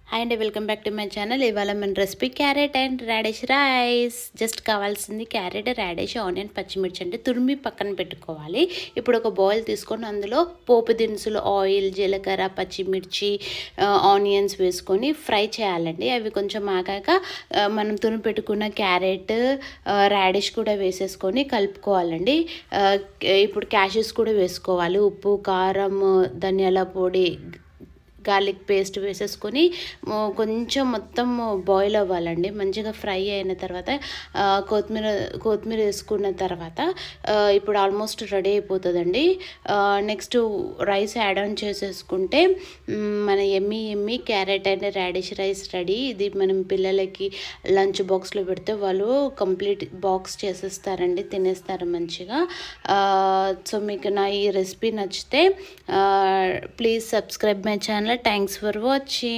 Hi అండి, welcome back to my channel. ఇవాళ మన recipe carrot and radish rice. Just కావాల్సింది క్యారెట్, రాడిష్, ఆనియన్, పచ్చిమిర్చి అంటే తురిమి పక్కన పెట్టుకోవాలి. ఇప్పుడు ఒక బౌల్ తీసుకొని అందులో పోపు దినుసులు, ఆయిల్, జీలకర్ర, పచ్చిమిర్చి, ఆనియన్స్ వేసుకొని ఫ్రై చేయాలండి. అవి కొంచెం ఆగాక మనం తురిమి పెట్టుకున్న క్యారెట్, రాడిష్ కూడా వేసేసుకొని కలుపుకోవాలండి. ఇప్పుడు క్యాషెస్ కూడా వేసుకోవాలి. ఉప్పు, కారం, ధనియాల పొడి, గార్లిక్ పేస్ట్ వేసేసుకొని కొంచెం మొత్తం బాయిల్ అవ్వాలండి. మంచిగా ఫ్రై అయిన తర్వాత కొత్తిమీర వేసుకున్న తర్వాత ఇప్పుడు ఆల్మోస్ట్ రెడీ అయిపోతుందండి. నెక్స్ట్ రైస్ యాడ్ ఆన్ చేసేసుకుంటే మన ఎమ్మి carrot and radish rice ready. ఇది మనం పిల్లలకి లంచ్ బాక్స్లో పెడితే వాళ్ళు కంప్లీట్ బాక్స్ చేసేస్తారండి, తినేస్తారు మంచిగా. సో మీకు నా ఈ రెసిపీ నచ్చితే please subscribe my channel. Thanks for watching.